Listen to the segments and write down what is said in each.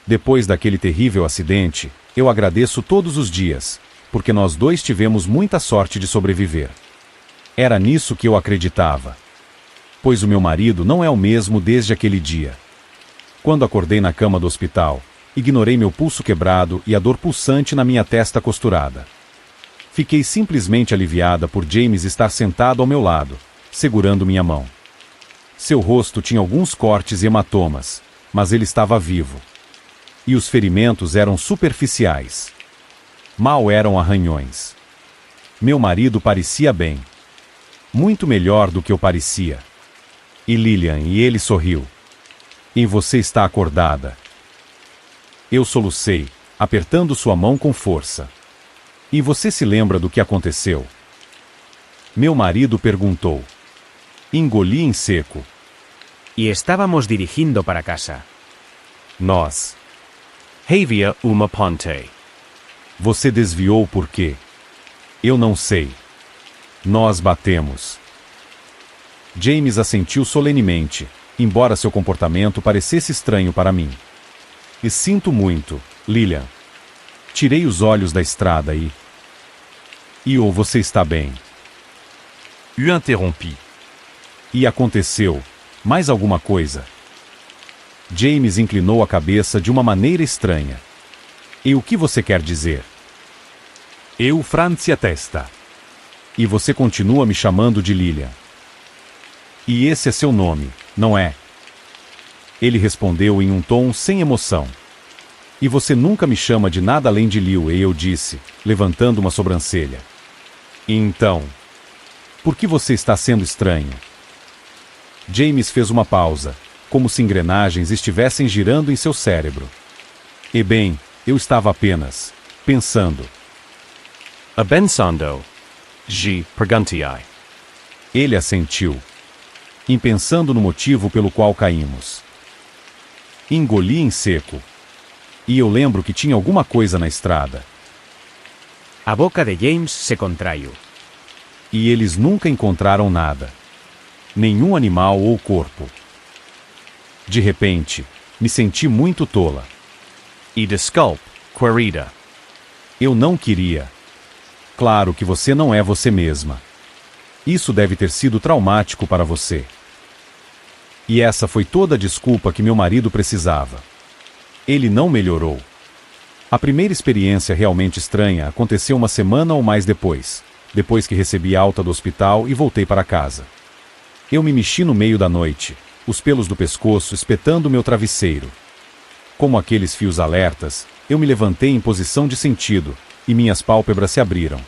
Depois daquele terrível acidente, eu agradeço todos os dias, porque nós dois tivemos muita sorte de sobreviver. Era nisso que eu acreditava. Pois o meu marido não é o mesmo desde aquele dia. Quando acordei na cama do hospital, ignorei meu pulso quebrado e a dor pulsante na minha testa costurada. Fiquei simplesmente aliviada por James estar sentado ao meu lado, segurando minha mão. Seu rosto tinha alguns cortes e hematomas, mas ele estava vivo. E os ferimentos eram superficiais. Mal eram arranhões. Meu marido parecia bem. Muito melhor do que eu parecia. E Lilian, e ele sorriu. E você está acordada. Eu solucei, apertando sua mão com força. E você se lembra do que aconteceu? Meu marido perguntou. Engoli em seco. Y estábamos dirigindo para casa. Nós. Havia uma ponte. Você desviou por quê? Eu não sei. Nós batemos. James assentiu solenemente, embora seu comportamento parecesse estranho para mim. E sinto muito, Lilian. Tirei os olhos da estrada e... ou você está bem? O interrompi. E aconteceu mais alguma coisa? James inclinou a cabeça de uma maneira estranha. E o que você quer dizer? Eu franzi a testa. E você continua me chamando de Lilian. E esse é seu nome, não é? Ele respondeu em um tom sem emoção. E você nunca me chama de nada além de Liu, e eu disse, levantando uma sobrancelha. E então? Por que você está sendo estranho? James fez uma pausa, como se engrenagens estivessem girando em seu cérebro. E bem, eu estava apenas pensando. Pensando. G. Perguntai. Ele assentiu. Em pensando no motivo pelo qual caímos. Engoli em seco. E eu lembro que tinha alguma coisa na estrada. A boca de James se contraiu. E eles nunca encontraram nada. Nenhum animal ou corpo. De repente, me senti muito tola. E desculpe, querida. Eu não queria. Claro que você não é você mesma. Isso deve ter sido traumático para você. E essa foi toda a desculpa que meu marido precisava. Ele não melhorou. A primeira experiência realmente estranha aconteceu uma semana ou mais depois que recebi alta do hospital e voltei para casa. Eu me mexi no meio da noite, os pelos do pescoço espetando meu travesseiro. Como aqueles fios alertas, eu me levantei em posição de sentido, e minhas pálpebras se abriram.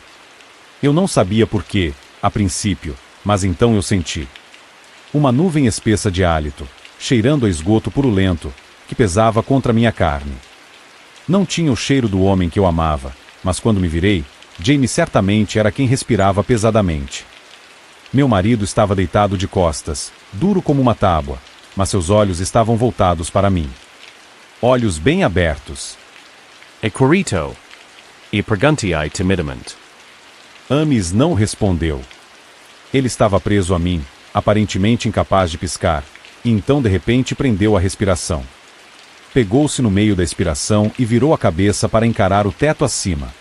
Eu não sabia por quê, a princípio, mas então eu senti. Uma nuvem espessa de hálito, cheirando a esgoto purulento, que pesava contra minha carne. Não tinha o cheiro do homem que eu amava, mas quando me virei, James certamente era quem respirava pesadamente. Meu marido estava deitado de costas, duro como uma tábua, mas seus olhos estavam voltados para mim. Olhos bem abertos. E querido. E perguntai timidamente. Amis não respondeu. Ele estava preso a mim, aparentemente incapaz de piscar, e então de repente prendeu a respiração. Pegou-se no meio da expiração e virou a cabeça para encarar o teto acima.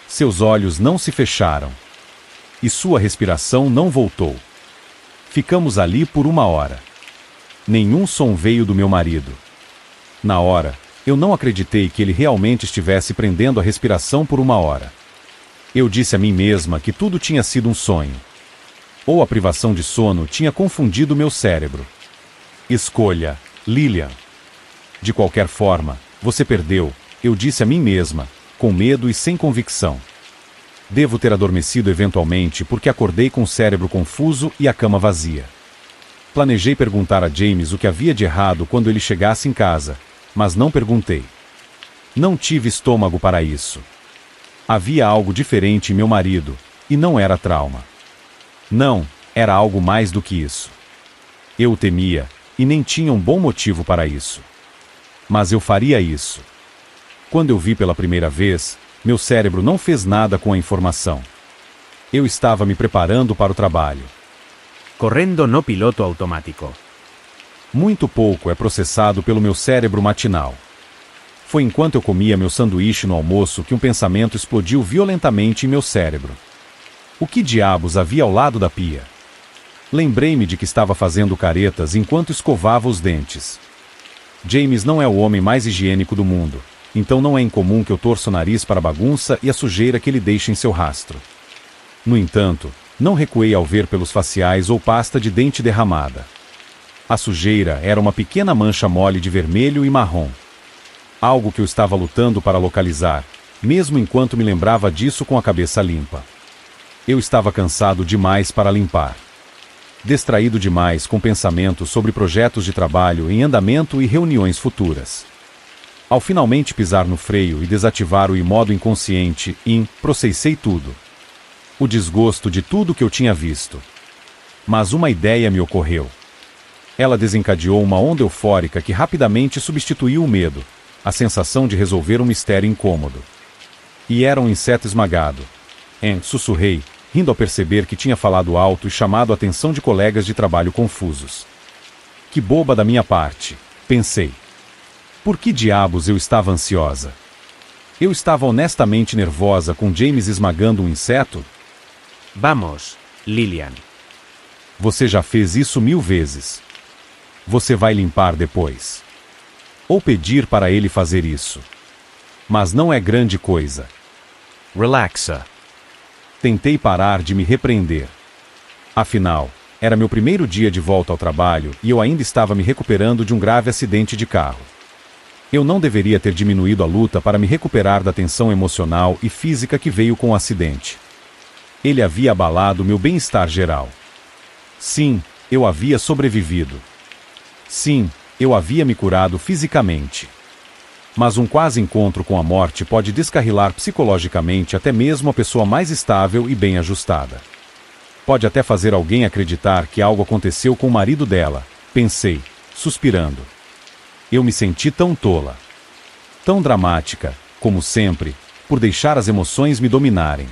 Seus olhos não se fecharam. E sua respiração não voltou. Ficamos ali por 1 hora. Nenhum som veio do meu marido. Na hora, eu não acreditei que ele realmente estivesse prendendo a respiração por 1 hora. Eu disse a mim mesma que tudo tinha sido um sonho. Ou a privação de sono tinha confundido meu cérebro. Escolha, Lilian. De qualquer forma, você perdeu, eu disse a mim mesma, com medo e sem convicção. Devo ter adormecido eventualmente porque acordei com o cérebro confuso e a cama vazia. Planejei perguntar a James o que havia de errado quando ele chegasse em casa, mas não perguntei. Não tive estômago para isso. Havia algo diferente em meu marido, e não era trauma. Não, era algo mais do que isso. Eu o temia, e nem tinha um bom motivo para isso. Mas eu faria isso. Quando eu vi pela primeira vez, meu cérebro não fez nada com a informação. Eu estava me preparando para o trabalho. Correndo no piloto automático. Muito pouco é processado pelo meu cérebro matinal. Foi enquanto eu comia meu sanduíche no almoço que um pensamento explodiu violentamente em meu cérebro. O que diabos havia ao lado da pia? Lembrei-me de que estava fazendo caretas enquanto escovava os dentes. James não é o homem mais higiênico do mundo, então não é incomum que eu torça o nariz para a bagunça e a sujeira que ele deixa em seu rastro. No entanto, não recuei ao ver pelos faciais ou pasta de dente derramada. A sujeira era uma pequena mancha mole de vermelho e marrom. Algo que eu estava lutando para localizar, mesmo enquanto me lembrava disso com a cabeça limpa. Eu estava cansado demais para limpar. Distraído demais com pensamentos sobre projetos de trabalho em andamento e reuniões futuras. Ao finalmente pisar no freio e desativar o modo inconsciente, processei tudo. O desgosto de tudo que eu tinha visto. Mas uma ideia me ocorreu. Ela desencadeou uma onda eufórica que rapidamente substituiu o medo, a sensação de resolver um mistério incômodo. E era um inseto esmagado. Sussurrei, rindo ao perceber que tinha falado alto e chamado a atenção de colegas de trabalho confusos. Que boba da minha parte, pensei. Por que diabos eu estava ansiosa? Eu estava honestamente nervosa com James esmagando um inseto? Vamos, Lillian. Você já fez isso 1000 vezes. Você vai limpar depois. Ou pedir para ele fazer isso. Mas não é grande coisa. Relaxa. Tentei parar de me repreender. Afinal, era meu primeiro dia de volta ao trabalho e eu ainda estava me recuperando de um grave acidente de carro. Eu não deveria ter diminuído a luta para me recuperar da tensão emocional e física que veio com o acidente. Ele havia abalado meu bem-estar geral. Sim, eu havia sobrevivido. Sim, eu havia me curado fisicamente. Mas um quase encontro com a morte pode descarrilar psicologicamente até mesmo a pessoa mais estável e bem ajustada. Pode até fazer alguém acreditar que algo aconteceu com o marido dela, pensei, suspirando. Eu me senti tão tola. Tão dramática, como sempre, por deixar as emoções me dominarem.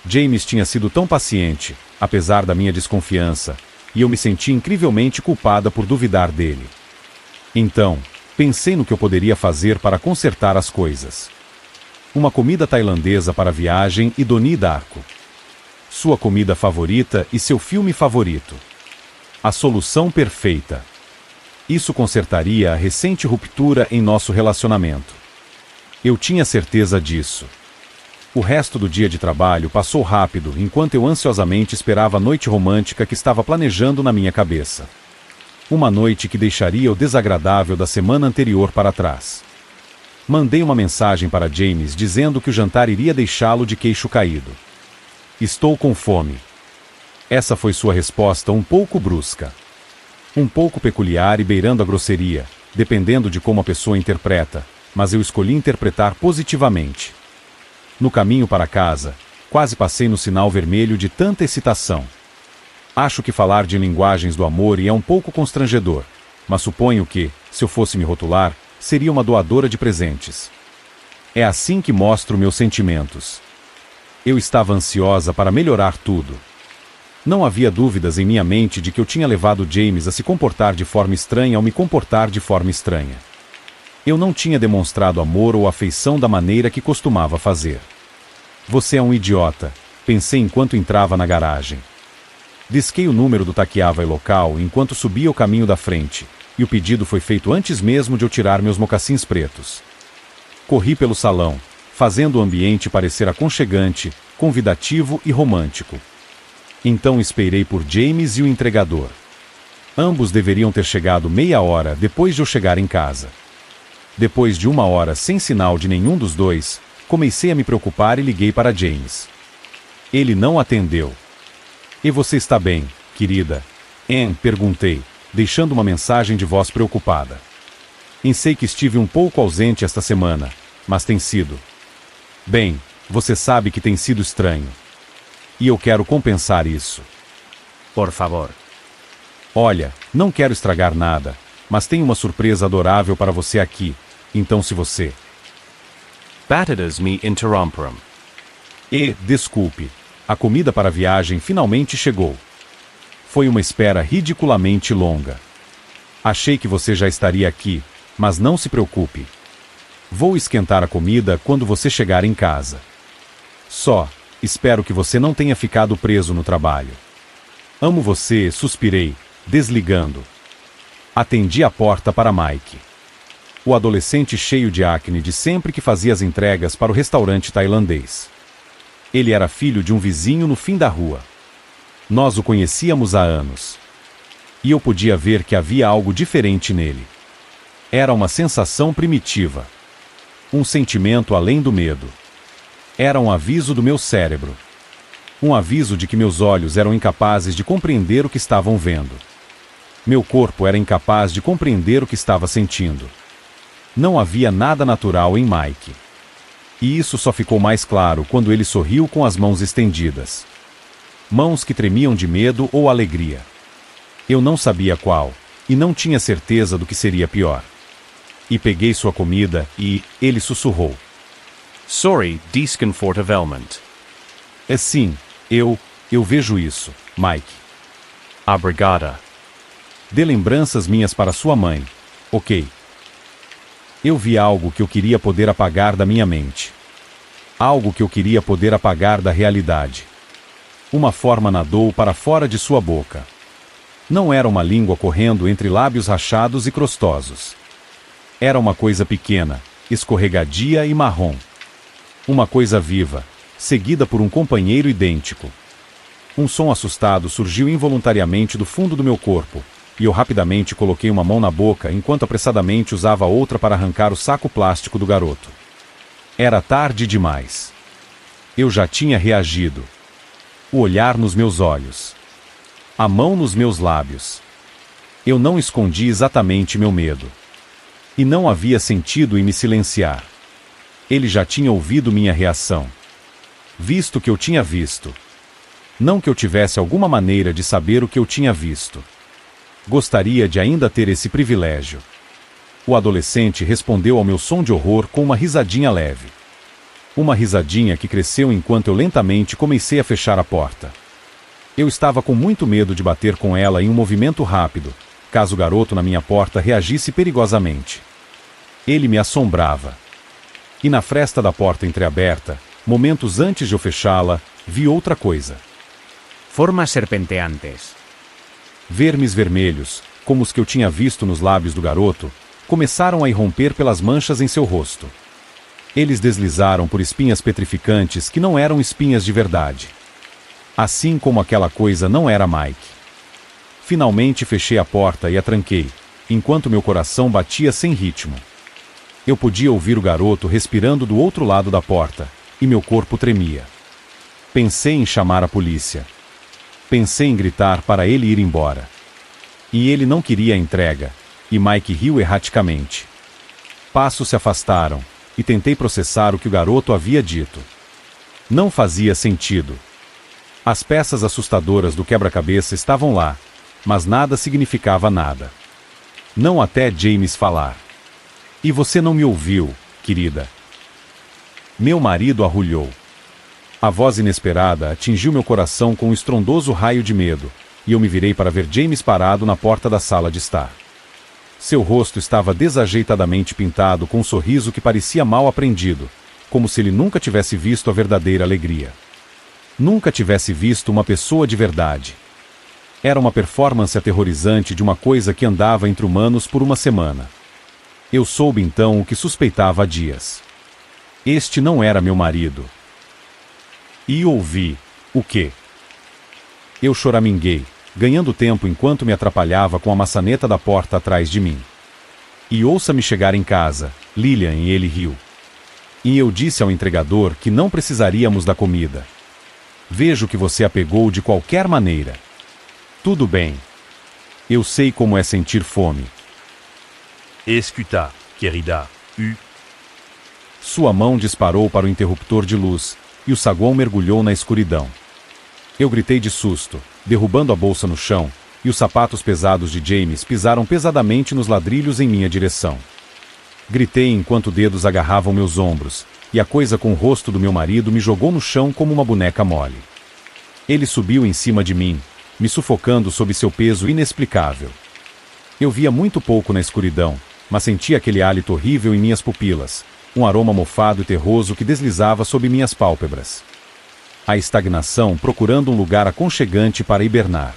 James tinha sido tão paciente, apesar da minha desconfiança, e eu me senti incrivelmente culpada por duvidar dele. Então, pensei no que eu poderia fazer para consertar as coisas. Uma comida tailandesa para a viagem e Donnie Darko. Sua comida favorita e seu filme favorito. A solução perfeita. Isso consertaria a recente ruptura em nosso relacionamento. Eu tinha certeza disso. O resto do dia de trabalho passou rápido enquanto eu ansiosamente esperava a noite romântica que estava planejando na minha cabeça. Uma noite que deixaria o desagradável da semana anterior para trás. Mandei uma mensagem para James dizendo que o jantar iria deixá-lo de queixo caído. Estou com fome. Essa foi sua resposta um pouco brusca. Um pouco peculiar e beirando a grosseria, dependendo de como a pessoa interpreta, mas eu escolhi interpretar positivamente. No caminho para casa, quase passei no sinal vermelho de tanta excitação. Acho que falar de linguagens do amor é um pouco constrangedor, mas suponho que, se eu fosse me rotular, seria uma doadora de presentes. É assim que mostro meus sentimentos. Eu estava ansiosa para melhorar tudo. Não havia dúvidas em minha mente de que eu tinha levado James a se comportar de forma estranha ao me comportar de forma estranha. Eu não tinha demonstrado amor ou afeição da maneira que costumava fazer. Você é um idiota, pensei enquanto entrava na garagem. Disquei o número do Taquiavai local enquanto subia o caminho da frente, e o pedido foi feito antes mesmo de eu tirar meus mocassins pretos. Corri pelo salão, fazendo o ambiente parecer aconchegante, convidativo e romântico. Então esperei por James e o entregador. Ambos deveriam ter chegado meia hora depois de eu chegar em casa. Depois de 1 hora sem sinal de nenhum dos dois, comecei a me preocupar e liguei para James. Ele não atendeu. E você está bem, querida? Perguntei, deixando uma mensagem de voz preocupada. Sei que estive um pouco ausente esta semana, mas tem sido. Bem, você sabe que tem sido estranho. E eu quero compensar isso. Por favor. Olha, não quero estragar nada, mas tenho uma surpresa adorável para você aqui, então se você... Batidas me interromperam. Desculpe, a comida para a viagem finalmente chegou. Foi uma espera ridiculamente longa. Achei que você já estaria aqui, mas não se preocupe. Vou esquentar a comida quando você chegar em casa. Só, espero que você não tenha ficado preso no trabalho. Amo você, suspirei, desligando. Atendi a porta para Mike. O adolescente cheio de acne de sempre que fazia as entregas para o restaurante tailandês. Ele era filho de um vizinho no fim da rua. Nós o conhecíamos há anos. E eu podia ver que havia algo diferente nele. Era uma sensação primitiva. Um sentimento além do medo. Era um aviso do meu cérebro. Um aviso de que meus olhos eram incapazes de compreender o que estavam vendo. Meu corpo era incapaz de compreender o que estava sentindo. Não havia nada natural em Mike. E isso só ficou mais claro quando ele sorriu com as mãos estendidas. Mãos que tremiam de medo ou alegria. Eu não sabia qual, e não tinha certeza do que seria pior. E peguei sua comida e ele sussurrou. Sorry, desconfortavelment. Sim, eu vejo isso, Mike. Obrigada. Dê lembranças minhas para sua mãe, ok? Eu vi algo que eu queria poder apagar da minha mente. Algo que eu queria poder apagar da realidade. Uma forma nadou para fora de sua boca. Não era uma língua correndo entre lábios rachados e crostosos. Era uma coisa pequena, escorregadia e marrom. Uma coisa viva, seguida por um companheiro idêntico. Um som assustado surgiu involuntariamente do fundo do meu corpo, e eu rapidamente coloquei uma mão na boca enquanto apressadamente usava a outra para arrancar o saco plástico do garoto. Era tarde demais. Eu já tinha reagido. O olhar nos meus olhos. A mão nos meus lábios. Eu não escondi exatamente meu medo. E não havia sentido em me silenciar. Ele já tinha ouvido minha reação. Visto o que eu tinha visto. Não que eu tivesse alguma maneira de saber o que eu tinha visto. Gostaria de ainda ter esse privilégio. O adolescente respondeu ao meu som de horror com uma risadinha leve. Uma risadinha que cresceu enquanto eu lentamente comecei a fechar a porta. Eu estava com muito medo de bater com ela em um movimento rápido, caso o garoto na minha porta reagisse perigosamente. Ele me assombrava. E na fresta da porta entreaberta, momentos antes de eu fechá-la, vi outra coisa. Formas serpenteantes. Vermes vermelhos, como os que eu tinha visto nos lábios do garoto, começaram a irromper pelas manchas em seu rosto. Eles deslizaram por espinhas petrificantes que não eram espinhas de verdade. Assim como aquela coisa não era Mike. Finalmente fechei a porta e a tranquei, enquanto meu coração batia sem ritmo. Eu podia ouvir o garoto respirando do outro lado da porta, e meu corpo tremia. Pensei em chamar a polícia. Pensei em gritar para ele ir embora. E ele não queria a entrega, e Mike riu erraticamente. Passos se afastaram, e tentei processar o que o garoto havia dito. Não fazia sentido. As peças assustadoras do quebra-cabeça estavam lá, mas nada significava nada. Não até James falar. E você não me ouviu, querida. Meu marido arrulhou. A voz inesperada atingiu meu coração com um estrondoso raio de medo, e eu me virei para ver James parado na porta da sala de estar. Seu rosto estava desajeitadamente pintado com um sorriso que parecia mal aprendido, como se ele nunca tivesse visto a verdadeira alegria. Nunca tivesse visto uma pessoa de verdade. Era uma performance aterrorizante de uma coisa que andava entre humanos por uma semana. Eu soube então o que suspeitava há dias. Este não era meu marido. E ouvi. O quê? Eu choraminguei, ganhando tempo enquanto me atrapalhava com a maçaneta da porta atrás de mim. E ouça-me chegar em casa, Lillian, e ele riu. E eu disse ao entregador que não precisaríamos da comida. Vejo que você a pegou de qualquer maneira. Tudo bem. Eu sei como é sentir fome. Escuta, querida. Sua mão disparou para o interruptor de luz, e o saguão mergulhou na escuridão. Eu gritei de susto, derrubando a bolsa no chão, e os sapatos pesados de James pisaram pesadamente nos ladrilhos em minha direção. Gritei enquanto dedos agarravam meus ombros, e a coisa com o rosto do meu marido me jogou no chão como uma boneca mole. Ele subiu em cima de mim, me sufocando sob seu peso inexplicável. Eu via muito pouco na escuridão, mas sentia aquele hálito horrível em minhas pupilas, um aroma mofado e terroso que deslizava sob minhas pálpebras. A estagnação procurando um lugar aconchegante para hibernar.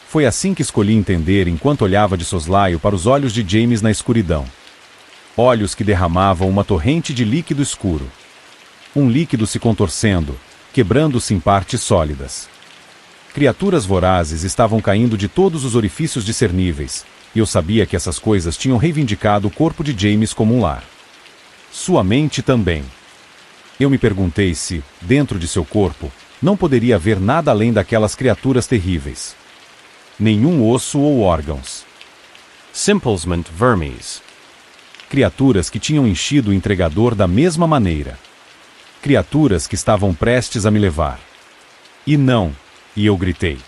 Foi assim que escolhi entender enquanto olhava de soslaio para os olhos de James na escuridão. Olhos que derramavam uma torrente de líquido escuro. Um líquido se contorcendo, quebrando-se em partes sólidas. Criaturas vorazes estavam caindo de todos os orifícios discerníveis, e eu sabia que essas coisas tinham reivindicado o corpo de James como um lar. Sua mente também. Eu me perguntei se, dentro de seu corpo, não poderia haver nada além daquelas criaturas terríveis. Nenhum osso ou órgãos. Simplesment vermes. Criaturas que tinham enchido o entregador da mesma maneira. Criaturas que estavam prestes a me levar. E não, e eu gritei.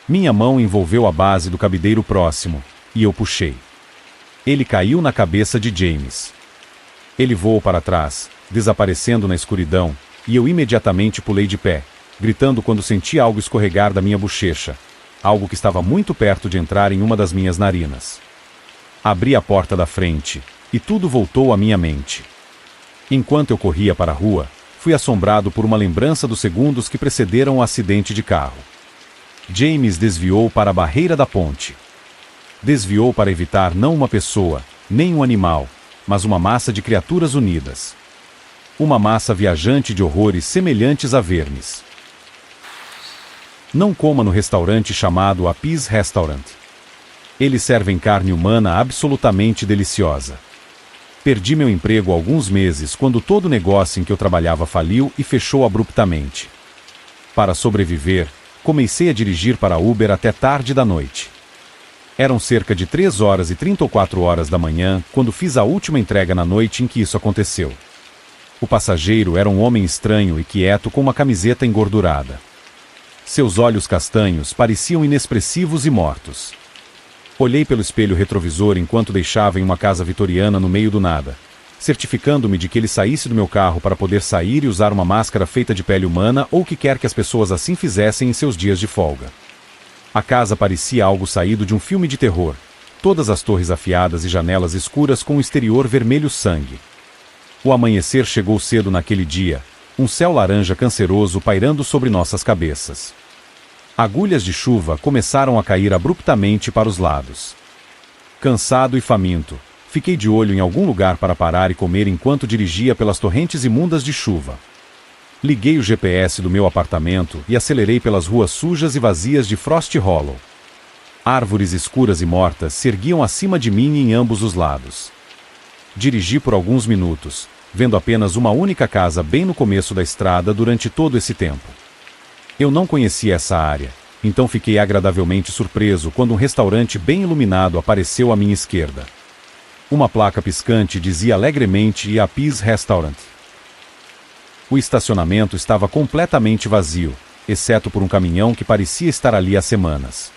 Minha mão envolveu a base do cabideiro próximo, e eu puxei. Ele caiu na cabeça de James. Ele voou para trás, desaparecendo na escuridão, e eu imediatamente pulei de pé, gritando quando senti algo escorregar da minha bochecha, algo que estava muito perto de entrar em uma das minhas narinas. Abri a porta da frente, e tudo voltou à minha mente. Enquanto eu corria para a rua, fui assombrado por uma lembrança dos segundos que precederam o acidente de carro. James desviou para a barreira da ponte. Desviou para evitar não uma pessoa, nem um animal, mas uma massa de criaturas unidas. Uma massa viajante de horrores semelhantes a vermes. Não coma no restaurante chamado Apis Restaurant. Eles servem carne humana absolutamente deliciosa. Perdi meu emprego há alguns meses quando todo o negócio em que eu trabalhava faliu e fechou abruptamente. Para sobreviver, comecei a dirigir para Uber até tarde da noite. Eram cerca de 3 horas e 34 horas da manhã quando fiz a última entrega na noite em que isso aconteceu. O passageiro era um homem estranho e quieto com uma camiseta engordurada. Seus olhos castanhos pareciam inexpressivos e mortos. Olhei pelo espelho retrovisor enquanto deixava em uma casa vitoriana no meio do nada, certificando-me de que ele saísse do meu carro para poder sair e usar uma máscara feita de pele humana ou o que quer que as pessoas assim fizessem em seus dias de folga. A casa parecia algo saído de um filme de terror, todas as torres afiadas e janelas escuras com um exterior vermelho sangue. O amanhecer chegou cedo naquele dia, um céu laranja canceroso pairando sobre nossas cabeças. Agulhas de chuva começaram a cair abruptamente para os lados. Cansado e faminto, fiquei de olho em algum lugar para parar e comer enquanto dirigia pelas torrentes imundas de chuva. Liguei o GPS do meu apartamento e acelerei pelas ruas sujas e vazias de Frost Hollow. Árvores escuras e mortas se erguiam acima de mim em ambos os lados. Dirigi por alguns minutos, vendo apenas uma única casa bem no começo da estrada durante todo esse tempo. Eu não conhecia essa área, então fiquei agradavelmente surpreso quando um restaurante bem iluminado apareceu à minha esquerda. Uma placa piscante dizia alegremente Apis Restaurant. O estacionamento estava completamente vazio, exceto por um caminhão que parecia estar ali há semanas.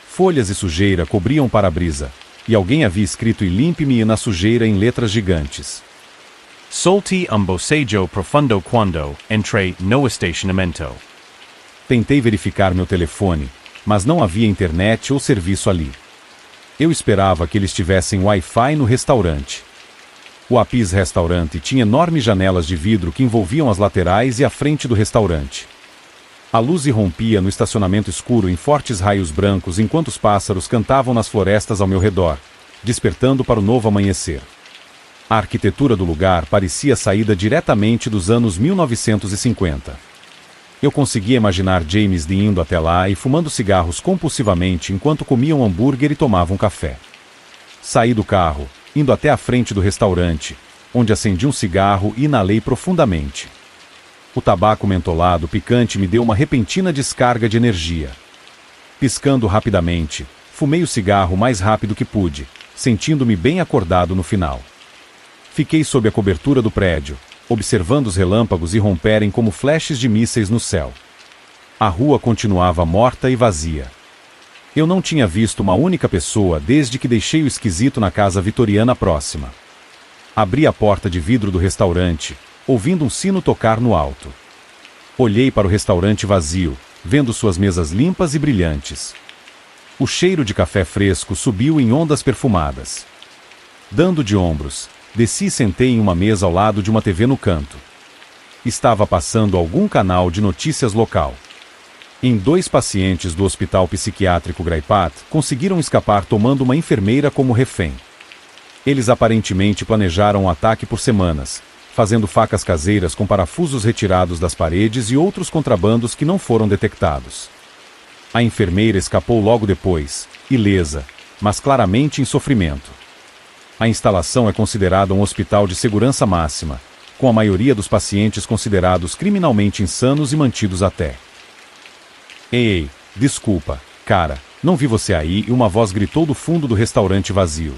Folhas e sujeira cobriam o para-brisa, e alguém havia escrito e limpe-me na sujeira em letras gigantes. Solti un bocejo profundo quando entrei no estacionamento. Tentei verificar meu telefone, mas não havia internet ou serviço ali. Eu esperava que eles tivessem Wi-Fi no restaurante. O Apis Restaurant tinha enormes janelas de vidro que envolviam as laterais e a frente do restaurante. A luz irrompia no estacionamento escuro em fortes raios brancos enquanto os pássaros cantavam nas florestas ao meu redor, despertando para o novo amanhecer. A arquitetura do lugar parecia saída diretamente dos anos 1950. Eu conseguia imaginar James Dean indo até lá e fumando cigarros compulsivamente enquanto comia um hambúrguer e tomava um café. Saí do carro, indo até a frente do restaurante, onde acendi um cigarro e inalei profundamente. O tabaco mentolado picante me deu uma repentina descarga de energia. Piscando rapidamente, fumei o cigarro o mais rápido que pude, sentindo-me bem acordado no final. Fiquei sob a cobertura do prédio, observando os relâmpagos irromperem como flashes de mísseis no céu. A rua continuava morta e vazia. Eu não tinha visto uma única pessoa desde que deixei o esquisito na casa vitoriana próxima. Abri a porta de vidro do restaurante, ouvindo um sino tocar no alto. Olhei para o restaurante vazio, vendo suas mesas limpas e brilhantes. O cheiro de café fresco subiu em ondas perfumadas. Dando de ombros, desci e sentei em uma mesa ao lado de uma TV no canto. Estava passando algum canal de notícias local. Em 2 pacientes do Hospital Psiquiátrico Graipat conseguiram escapar tomando uma enfermeira como refém. Eles aparentemente planejaram um ataque por semanas, fazendo facas caseiras com parafusos retirados das paredes e outros contrabandos que não foram detectados. A enfermeira escapou logo depois, ilesa, mas claramente em sofrimento. A instalação é considerada um hospital de segurança máxima, com a maioria dos pacientes considerados criminalmente insanos e mantidos até. Ei, desculpa, cara, não vi você aí, e uma voz gritou do fundo do restaurante vazio.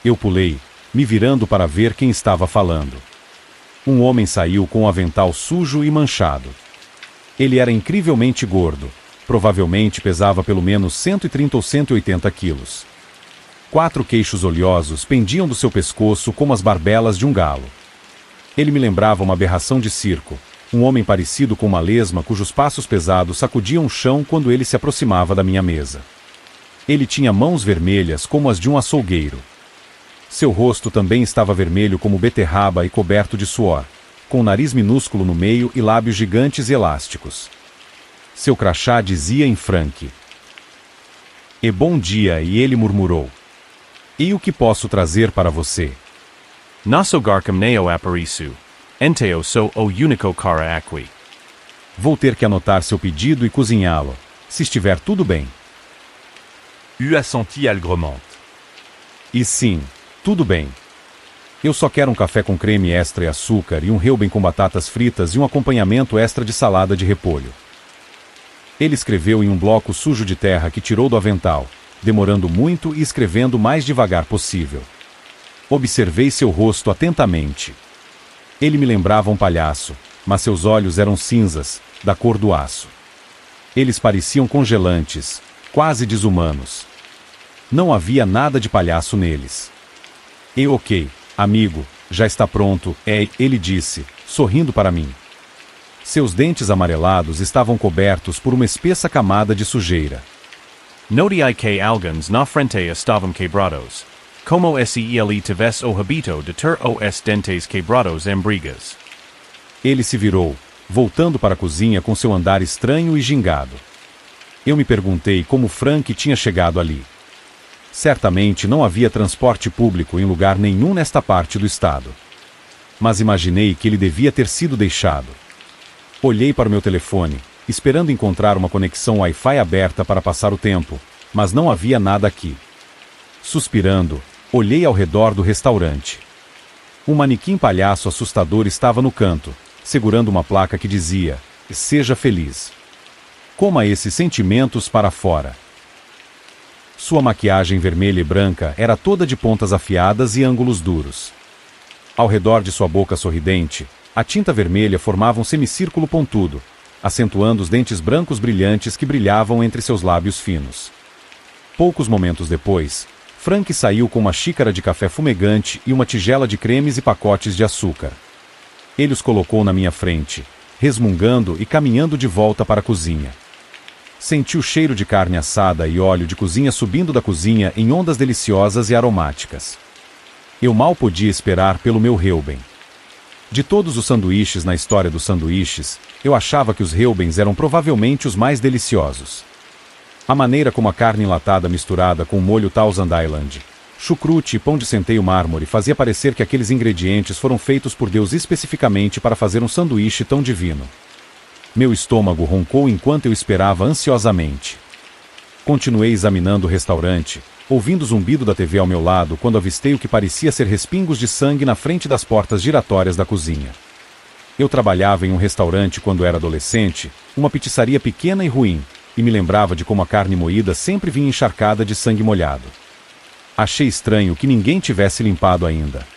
Eu pulei, me virando para ver quem estava falando. Um homem saiu com um avental sujo e manchado. Ele era incrivelmente gordo, provavelmente pesava pelo menos 130 ou 180 quilos. 4 queixos oleosos pendiam do seu pescoço como as barbelas de um galo. Ele me lembrava uma aberração de circo, um homem parecido com uma lesma cujos passos pesados sacudiam o chão quando ele se aproximava da minha mesa. Ele tinha mãos vermelhas como as de um açougueiro. Seu rosto também estava vermelho como beterraba e coberto de suor, com o nariz minúsculo no meio e lábios gigantes e elásticos. Seu crachá dizia em Franque: "E bom dia", e ele murmurou: "E o que posso trazer para você?" Naso garcam neo aparisu. Enteo so o unico cara aqui. Vou ter que anotar seu pedido e cozinhá-lo, se estiver tudo bem. U assenti algrement. E sim, tudo bem. Eu só quero um café com creme extra e açúcar e um Reuben com batatas fritas e um acompanhamento extra de salada de repolho. Ele escreveu em um bloco sujo de terra que tirou do avental, demorando muito e escrevendo o mais devagar possível. Observei seu rosto atentamente. Ele me lembrava um palhaço, mas seus olhos eram cinzas, da cor do aço. Eles pareciam congelantes, quase desumanos. Não havia nada de palhaço neles. "E ok, amigo, já está pronto", ele disse, sorrindo para mim. Seus dentes amarelados estavam cobertos por uma espessa camada de sujeira. Noti que alguns na frente estavam quebrados. Como ele tivesse o habito de ter os dentes quebrados em brigas. Ele se virou, voltando para a cozinha com seu andar estranho e gingado. Eu me perguntei como Frank tinha chegado ali. Certamente não havia transporte público em lugar nenhum nesta parte do estado. Mas imaginei que ele devia ter sido deixado. Olhei para o meu telefone, esperando encontrar uma conexão Wi-Fi aberta para passar o tempo, mas não havia nada aqui. Suspirando, olhei ao redor do restaurante. Um manequim palhaço assustador estava no canto, segurando uma placa que dizia: "Seja feliz. Coma esses sentimentos para fora." Sua maquiagem vermelha e branca era toda de pontas afiadas e ângulos duros. Ao redor de sua boca sorridente, a tinta vermelha formava um semicírculo pontudo, acentuando os dentes brancos brilhantes que brilhavam entre seus lábios finos. Poucos momentos depois, Frank saiu com uma xícara de café fumegante e uma tigela de cremes e pacotes de açúcar. Ele os colocou na minha frente, resmungando e caminhando de volta para a cozinha. Senti o cheiro de carne assada e óleo de cozinha subindo da cozinha em ondas deliciosas e aromáticas. Eu mal podia esperar pelo meu Reuben. De todos os sanduíches na história dos sanduíches, eu achava que os Reubens eram provavelmente os mais deliciosos. A maneira como a carne enlatada misturada com o molho Thousand Island, chucrute e pão de centeio mármore fazia parecer que aqueles ingredientes foram feitos por Deus especificamente para fazer um sanduíche tão divino. Meu estômago roncou enquanto eu esperava ansiosamente. Continuei examinando o restaurante, ouvindo o zumbido da TV ao meu lado quando avistei o que parecia ser respingos de sangue na frente das portas giratórias da cozinha. Eu trabalhava em um restaurante quando era adolescente, uma pizzaria pequena e ruim, e me lembrava de como a carne moída sempre vinha encharcada de sangue molhado. Achei estranho que ninguém tivesse limpado ainda.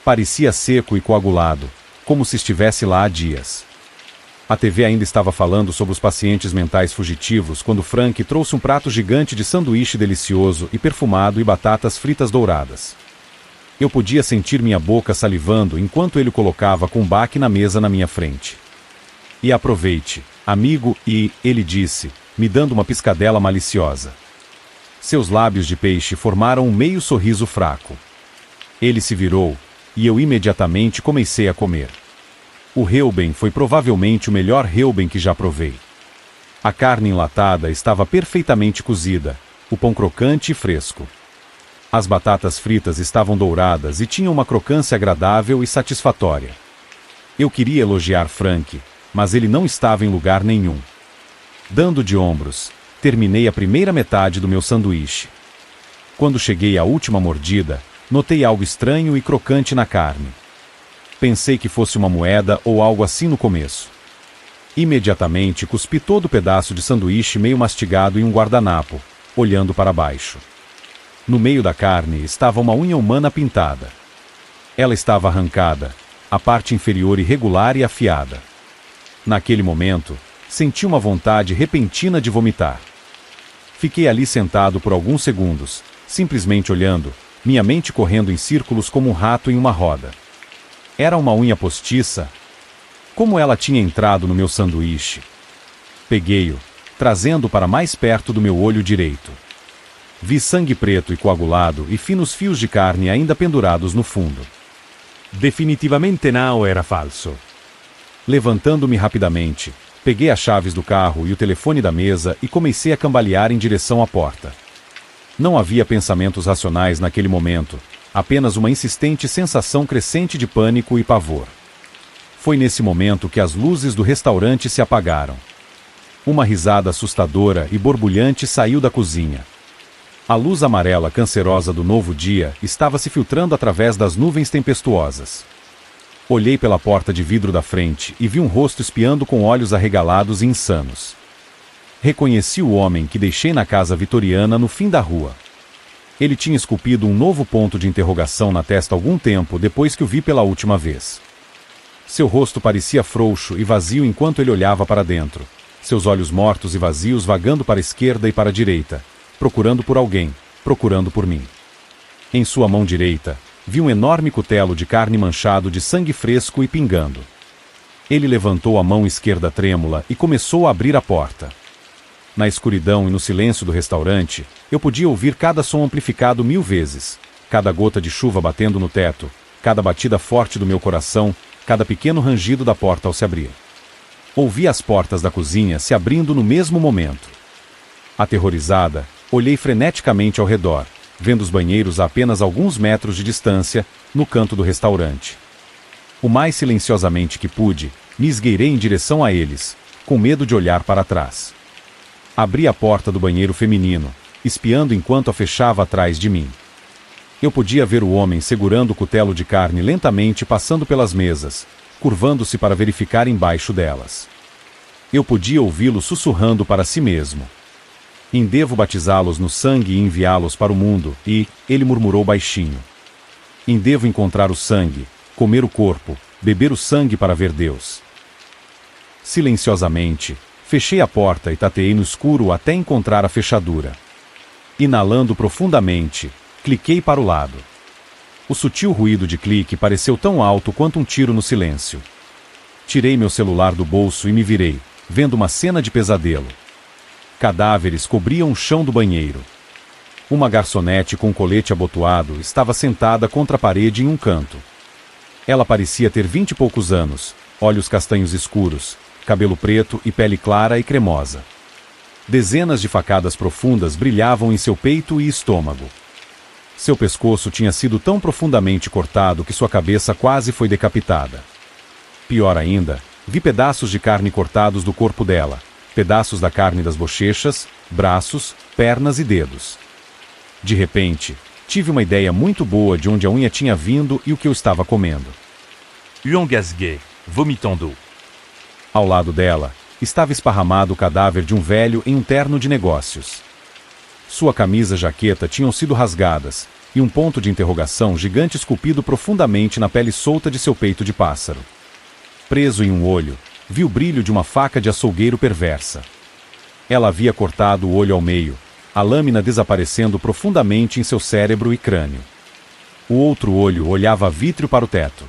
Parecia seco e coagulado, como se estivesse lá há dias. A TV ainda estava falando sobre os pacientes mentais fugitivos quando Frank trouxe um prato gigante de sanduíche delicioso e perfumado e batatas fritas douradas. Eu podia sentir minha boca salivando enquanto ele colocava com um baque na mesa na minha frente. "E aproveite, amigo", ele disse, me dando uma piscadela maliciosa. Seus lábios de peixe formaram um meio sorriso fraco. Ele se virou, e eu imediatamente comecei a comer. O Reuben foi provavelmente o melhor Reuben que já provei. A carne enlatada estava perfeitamente cozida, o pão crocante e fresco. As batatas fritas estavam douradas e tinham uma crocância agradável e satisfatória. Eu queria elogiar Frank, mas ele não estava em lugar nenhum. Dando de ombros, terminei a primeira metade do meu sanduíche. Quando cheguei à última mordida, notei algo estranho e crocante na carne. Pensei que fosse uma moeda ou algo assim no começo. Imediatamente cuspi todo o pedaço de sanduíche meio mastigado em um guardanapo, olhando para baixo. No meio da carne estava uma unha humana pintada. Ela estava arrancada, a parte inferior irregular e afiada. Naquele momento, senti uma vontade repentina de vomitar. Fiquei ali sentado por alguns segundos, simplesmente olhando, minha mente correndo em círculos como um rato em uma roda. Era uma unha postiça? Como ela tinha entrado no meu sanduíche? Peguei-o, trazendo-o para mais perto do meu olho direito. Vi sangue preto e coagulado e finos fios de carne ainda pendurados no fundo. Definitivamente não era falso. Levantando-me rapidamente, peguei as chaves do carro e o telefone da mesa e comecei a cambalear em direção à porta. Não havia pensamentos racionais naquele momento, apenas uma insistente sensação crescente de pânico e pavor. Foi nesse momento que as luzes do restaurante se apagaram. Uma risada assustadora e borbulhante saiu da cozinha. A luz amarela cancerosa do novo dia estava se filtrando através das nuvens tempestuosas. Olhei pela porta de vidro da frente e vi um rosto espiando com olhos arregalados e insanos. Reconheci o homem que deixei na casa vitoriana no fim da rua. Ele tinha esculpido um novo ponto de interrogação na testa algum tempo depois que o vi pela última vez. Seu rosto parecia frouxo e vazio enquanto ele olhava para dentro, seus olhos mortos e vazios vagando para a esquerda e para a direita, procurando por alguém, procurando por mim. Em sua mão direita, vi um enorme cutelo de carne manchado de sangue fresco e pingando. Ele levantou a mão esquerda trêmula e começou a abrir a porta. Na escuridão e no silêncio do restaurante, eu podia ouvir cada som amplificado 1000 vezes, cada gota de chuva batendo no teto, cada batida forte do meu coração, cada pequeno rangido da porta ao se abrir. Ouvi as portas da cozinha se abrindo no mesmo momento. Aterrorizada, olhei freneticamente ao redor, vendo os banheiros a apenas alguns metros de distância, no canto do restaurante. O mais silenciosamente que pude, me esgueirei em direção a eles, com medo de olhar para trás. Abri a porta do banheiro feminino, espiando enquanto a fechava atrás de mim. Eu podia ver o homem segurando o cutelo de carne lentamente passando pelas mesas, curvando-se para verificar embaixo delas. Eu podia ouvi-lo sussurrando para si mesmo. Devo batizá-los no sangue e enviá-los para o mundo, e, ele murmurou baixinho. Devo encontrar o sangue, comer o corpo, beber o sangue para ver Deus. Silenciosamente, fechei a porta e tateei no escuro até encontrar a fechadura. Inalando profundamente, cliquei para o lado. O sutil ruído de clique pareceu tão alto quanto um tiro no silêncio. Tirei meu celular do bolso e me virei, vendo uma cena de pesadelo. Cadáveres cobriam o chão do banheiro. Uma garçonete com colete abotoado estava sentada contra a parede em um canto. Ela parecia ter 20 e poucos anos, olhos castanhos escuros, cabelo preto e pele clara e cremosa. Dezenas de facadas profundas brilhavam em seu peito e estômago. Seu pescoço tinha sido tão profundamente cortado que sua cabeça quase foi decapitada. Pior ainda, vi pedaços de carne cortados do corpo dela, pedaços da carne das bochechas, braços, pernas e dedos. De repente, tive uma ideia muito boa de onde a unha tinha vindo e o que eu estava comendo. Engasgué, vomitando. Ao lado dela, estava esparramado o cadáver de um velho em um terno de negócios. Sua camisa e jaqueta tinham sido rasgadas, e um ponto de interrogação gigante esculpido profundamente na pele solta de seu peito de pássaro. Preso em um olho, vi o brilho de uma faca de açougueiro perversa. Ela havia cortado o olho ao meio, a lâmina desaparecendo profundamente em seu cérebro e crânio. O outro olho olhava vítreo para o teto.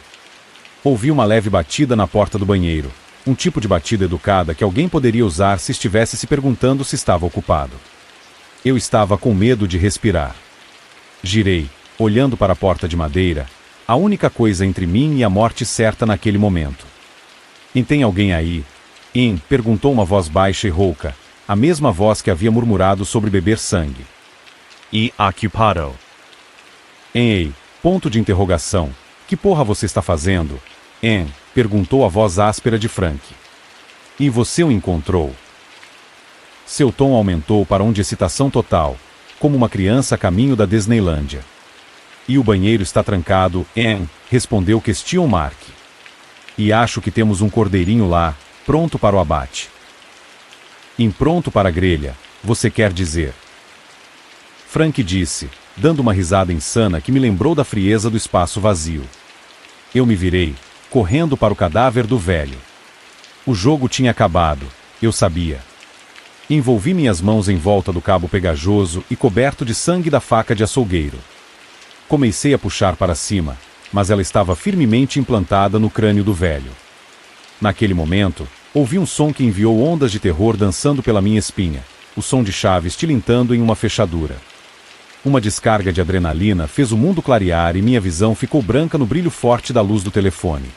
Ouvi uma leve batida na porta do banheiro, um tipo de batida educada que alguém poderia usar se estivesse se perguntando se estava ocupado. Eu estava com medo de respirar. Girei, olhando para a porta de madeira, a única coisa entre mim e a morte certa naquele momento. E tem alguém aí? Perguntou uma voz baixa e rouca, a mesma voz que havia murmurado sobre beber sangue. E ocupado. Ei, ponto de interrogação. Que porra você está fazendo? Perguntou a voz áspera de Frank. E você o encontrou? Seu tom aumentou para um de excitação total, como uma criança a caminho da Disneylândia. E o banheiro está trancado, respondeu Question Mark. E acho que temos um cordeirinho lá, pronto para o abate. Pronto para a grelha, você quer dizer? Frank disse, dando uma risada insana que me lembrou da frieza do espaço vazio. Eu me virei, correndo para o cadáver do velho. O jogo tinha acabado, eu sabia. Envolvi minhas mãos em volta do cabo pegajoso e coberto de sangue da faca de açougueiro. Comecei a puxar para cima, mas ela estava firmemente implantada no crânio do velho. Naquele momento, ouvi um som que enviou ondas de terror dançando pela minha espinha, o som de chaves tilintando em uma fechadura. Uma descarga de adrenalina fez o mundo clarear e minha visão ficou branca no brilho forte da luz do telefone.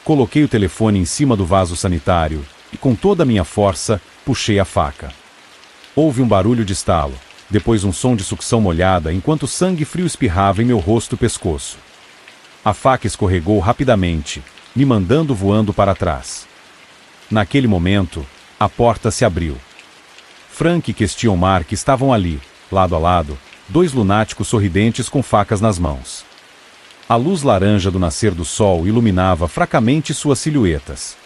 Coloquei o telefone em cima do vaso sanitário e, com toda a minha força, puxei a faca. Houve um barulho de estalo, depois um som de sucção molhada enquanto sangue frio espirrava em meu rosto e pescoço. A faca escorregou rapidamente, me mandando voando para trás. Naquele momento, a porta se abriu. Frank e Question Mark estavam ali, lado a lado, dois lunáticos sorridentes com facas nas mãos. A luz laranja do nascer do sol iluminava fracamente suas silhuetas.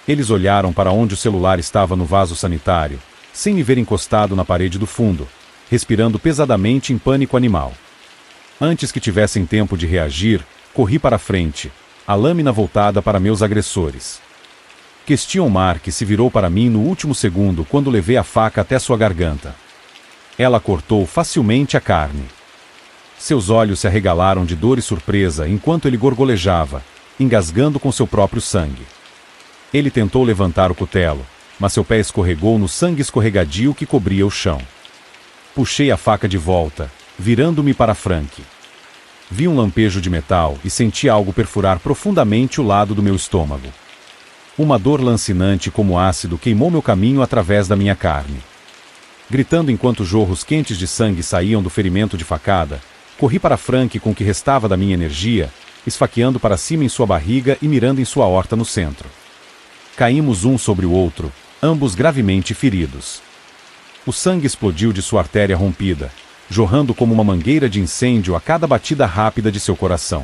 Eles olharam para onde o celular estava no vaso sanitário, sem me ver encostado na parede do fundo, respirando pesadamente em pânico animal. Antes que tivessem tempo de reagir, corri para a frente, a lâmina voltada para meus agressores. Question Mark se virou para mim no último segundo quando levei a faca até sua garganta. Ela cortou facilmente a carne. Seus olhos se arregalaram de dor e surpresa enquanto ele gorgolejava, engasgando com seu próprio sangue. Ele tentou levantar o cutelo, mas seu pé escorregou no sangue escorregadio que cobria o chão. Puxei a faca de volta, virando-me para Frank. Vi um lampejo de metal e senti algo perfurar profundamente o lado do meu estômago. Uma dor lancinante como ácido queimou meu caminho através da minha carne. Gritando enquanto jorros quentes de sangue saíam do ferimento de facada, corri para Frank com o que restava da minha energia, esfaqueando para cima em sua barriga e mirando em sua horta no centro. Caímos um sobre o outro, ambos gravemente feridos. O sangue explodiu de sua artéria rompida, jorrando como uma mangueira de incêndio a cada batida rápida de seu coração.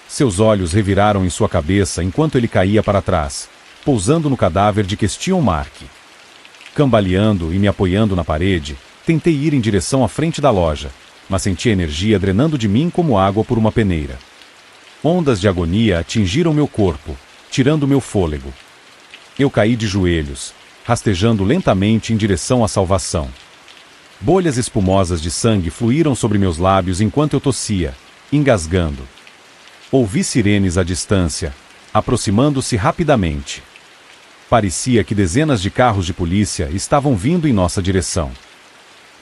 Seus olhos reviraram em sua cabeça enquanto ele caía para trás, pousando no cadáver de Question Mark. Cambaleando e me apoiando na parede, tentei ir em direção à frente da loja, mas senti a energia drenando de mim como água por uma peneira. Ondas de agonia atingiram meu corpo, tirando meu fôlego. Eu caí de joelhos, rastejando lentamente em direção à salvação. Bolhas espumosas de sangue fluíram sobre meus lábios enquanto eu tossia, engasgando. Ouvi sirenes à distância, aproximando-se rapidamente. Parecia que dezenas de carros de polícia estavam vindo em nossa direção.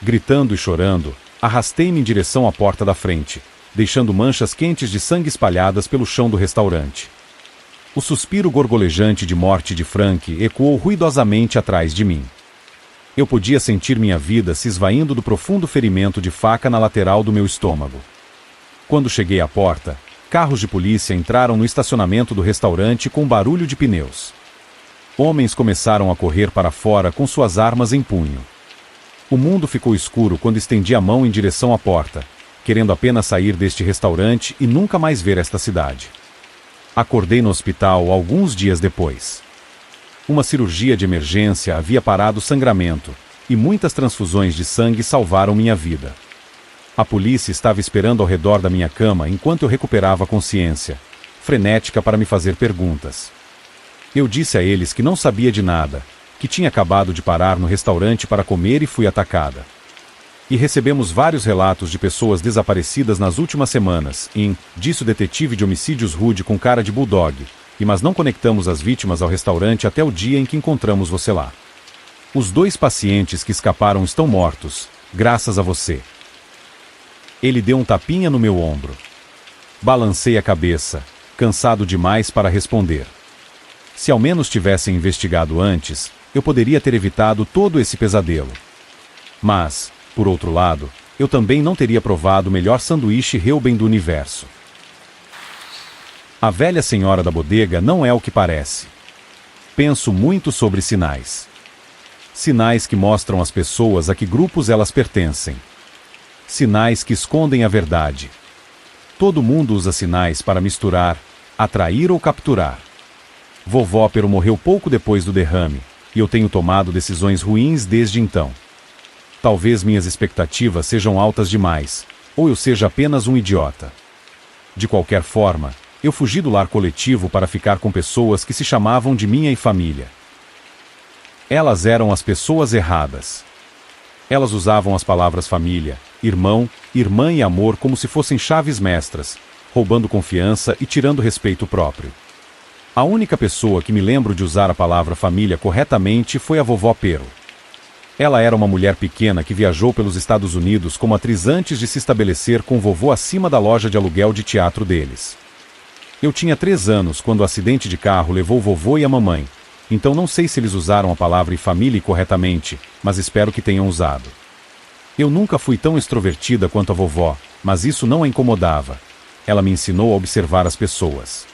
Gritando e chorando, arrastei-me em direção à porta da frente, deixando manchas quentes de sangue espalhadas pelo chão do restaurante. O suspiro gorgolejante de morte de Frank ecoou ruidosamente atrás de mim. Eu podia sentir minha vida se esvaindo do profundo ferimento de faca na lateral do meu estômago. Quando cheguei à porta, carros de polícia entraram no estacionamento do restaurante com barulho de pneus. Homens começaram a correr para fora com suas armas em punho. O mundo ficou escuro quando estendi a mão em direção à porta, querendo apenas sair deste restaurante e nunca mais ver esta cidade. Acordei no hospital alguns dias depois. Uma cirurgia de emergência havia parado o sangramento, e muitas transfusões de sangue salvaram minha vida. A polícia estava esperando ao redor da minha cama enquanto eu recuperava a consciência, frenética para me fazer perguntas. Eu disse a eles que não sabia de nada, que tinha acabado de parar no restaurante para comer e fui atacada. E recebemos vários relatos de pessoas desaparecidas nas últimas semanas, disse o detetive de homicídios rude com cara de bulldog, mas não conectamos as vítimas ao restaurante até o dia em que encontramos você lá. Os 2 pacientes que escaparam estão mortos, graças a você. Ele deu um tapinha no meu ombro. Balancei a cabeça, cansado demais para responder. Se ao menos tivessem investigado antes, eu poderia ter evitado todo esse pesadelo. Mas, por outro lado, eu também não teria provado o melhor sanduíche Reuben do universo. A velha senhora da bodega não é o que parece. Penso muito sobre sinais. Sinais que mostram às pessoas a que grupos elas pertencem. Sinais que escondem a verdade. Todo mundo usa sinais para misturar, atrair ou capturar. Vovó Pero morreu pouco depois do derrame, e eu tenho tomado decisões ruins desde então. Talvez minhas expectativas sejam altas demais, ou eu seja apenas um idiota. De qualquer forma, eu fugi do lar coletivo para ficar com pessoas que se chamavam de minha e família. Elas eram as pessoas erradas. Elas usavam as palavras família, irmão, irmã e amor como se fossem chaves mestras, roubando confiança e tirando respeito próprio. A única pessoa que me lembro de usar a palavra família corretamente foi a vovó Pero. Ela era uma mulher pequena que viajou pelos Estados Unidos como atriz antes de se estabelecer com o vovô acima da loja de aluguel de teatro deles. Eu tinha 3 anos quando o acidente de carro levou o vovô e a mamãe, então não sei se eles usaram a palavra família corretamente, mas espero que tenham usado. Eu nunca fui tão extrovertida quanto a vovó, mas isso não a incomodava. Ela me ensinou a observar as pessoas.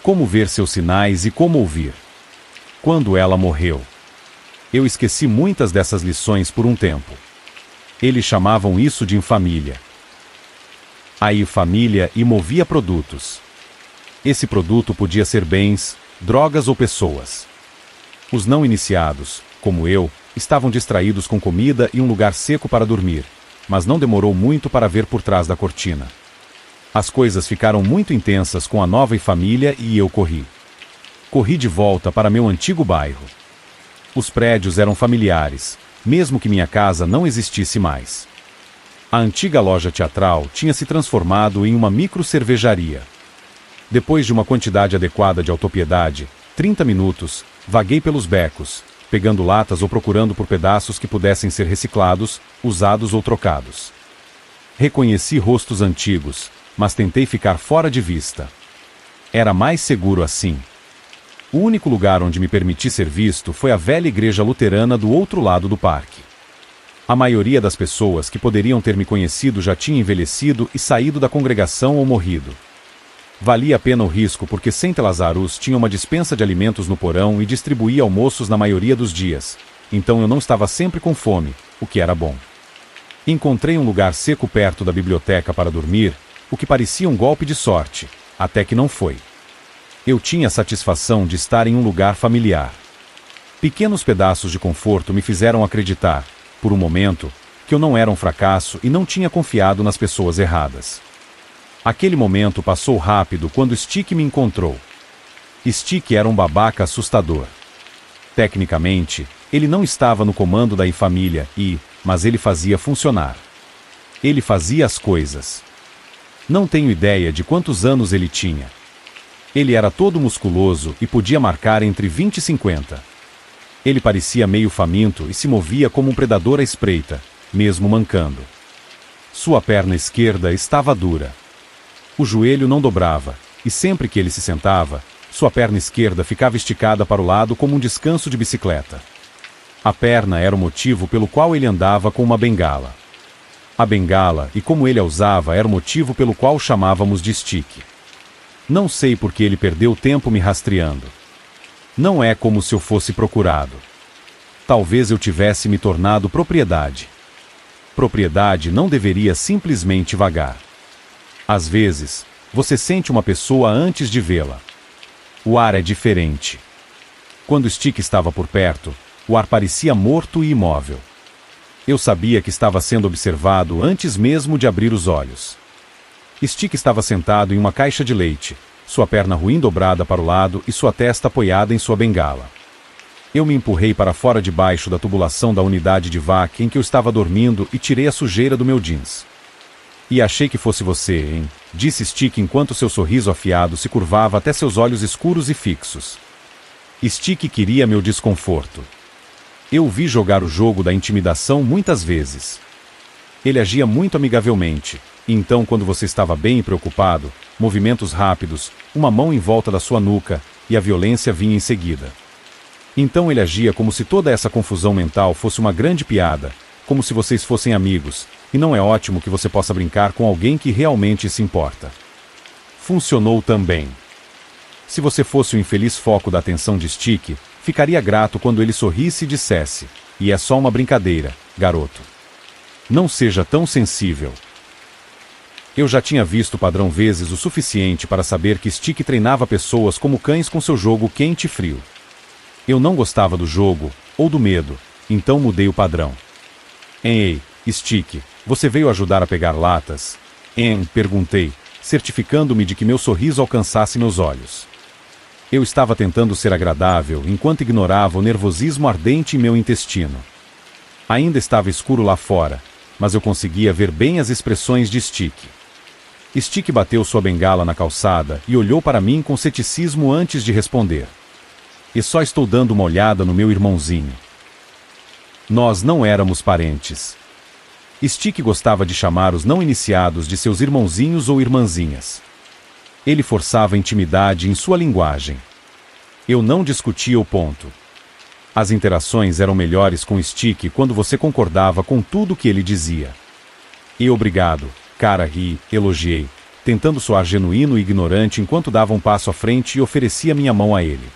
Como ver seus sinais e como ouvir. Quando ela morreu, eu esqueci muitas dessas lições por um tempo. Eles chamavam isso de família. Aí família e movia produtos. Esse produto podia ser bens, drogas ou pessoas. Os não iniciados, como eu, estavam distraídos com comida e um lugar seco para dormir, mas não demorou muito para ver por trás da cortina. As coisas ficaram muito intensas com a nova família e eu corri. Corri de volta para meu antigo bairro. Os prédios eram familiares, mesmo que minha casa não existisse mais. A antiga loja teatral tinha se transformado em uma micro-cervejaria. Depois de uma quantidade adequada de autopiedade, 30 minutos, vaguei pelos becos, pegando latas ou procurando por pedaços que pudessem ser reciclados, usados ou trocados. Reconheci rostos antigos, mas tentei ficar fora de vista. Era mais seguro assim. O único lugar onde me permiti ser visto foi a velha igreja luterana do outro lado do parque. A maioria das pessoas que poderiam ter me conhecido já tinha envelhecido e saído da congregação ou morrido. Valia a pena o risco porque Saint Lazarus tinha uma dispensa de alimentos no porão e distribuía almoços na maioria dos dias, então eu não estava sempre com fome, o que era bom. Encontrei um lugar seco perto da biblioteca para dormir, o que parecia um golpe de sorte, até que não foi. Eu tinha a satisfação de estar em um lugar familiar. Pequenos pedaços de conforto me fizeram acreditar, por um momento, que eu não era um fracasso e não tinha confiado nas pessoas erradas. Aquele momento passou rápido quando Stick me encontrou. Stick era um babaca assustador. Tecnicamente, ele não estava no comando da família mas ele fazia funcionar. Ele fazia as coisas. Não tenho ideia de quantos anos ele tinha. Ele era todo musculoso e podia marcar entre 20 e 50. Ele parecia meio faminto e se movia como um predador à espreita, mesmo mancando. Sua perna esquerda estava dura. O joelho não dobrava, e sempre que ele se sentava, sua perna esquerda ficava esticada para o lado como um descanso de bicicleta. A perna era o motivo pelo qual ele andava com uma bengala. A bengala, e como ele a usava, era o motivo pelo qual o chamávamos de Stick. Não sei por que ele perdeu tempo me rastreando. Não é como se eu fosse procurado. Talvez eu tivesse me tornado propriedade. Propriedade não deveria simplesmente vagar. Às vezes, você sente uma pessoa antes de vê-la. O ar é diferente. Quando Stick estava por perto, o ar parecia morto e imóvel. Eu sabia que estava sendo observado antes mesmo de abrir os olhos. Stick estava sentado em uma caixa de leite, sua perna ruim dobrada para o lado e sua testa apoiada em sua bengala. Eu me empurrei para fora debaixo da tubulação da unidade de vac em que eu estava dormindo e tirei a sujeira do meu jeans. E achei que fosse você, hein? Disse Stick enquanto seu sorriso afiado se curvava até seus olhos escuros e fixos. Stick queria meu desconforto. Eu o vi jogar o jogo da intimidação muitas vezes. Ele agia muito amigavelmente. Então, quando você estava bem e preocupado, movimentos rápidos, uma mão em volta da sua nuca, e a violência vinha em seguida. Então ele agia como se toda essa confusão mental fosse uma grande piada, como se vocês fossem amigos, e não é ótimo que você possa brincar com alguém que realmente se importa. Funcionou também. Se você fosse o infeliz foco da atenção de Stick, ficaria grato quando ele sorrisse e dissesse: "E é só uma brincadeira, garoto. Não seja tão sensível." Eu já tinha visto o padrão vezes o suficiente para saber que Stick treinava pessoas como cães com seu jogo quente e frio. Eu não gostava do jogo, ou do medo, então mudei o padrão. "Ei, Stick, você veio ajudar a pegar latas?" Perguntei, certificando-me de que meu sorriso alcançasse meus olhos. Eu estava tentando ser agradável, enquanto ignorava o nervosismo ardente em meu intestino. Ainda estava escuro lá fora, mas eu conseguia ver bem as expressões de Stick. Stick bateu sua bengala na calçada e olhou para mim com ceticismo antes de responder. "E só estou dando uma olhada no meu irmãozinho." Nós não éramos parentes. Stick gostava de chamar os não iniciados de seus irmãozinhos ou irmãzinhas. Ele forçava a intimidade em sua linguagem. Eu não discutia o ponto. As interações eram melhores com Stick quando você concordava com tudo que ele dizia. "E obrigado, cara", elogiei, tentando soar genuíno e ignorante enquanto dava um passo à frente e oferecia minha mão a ele.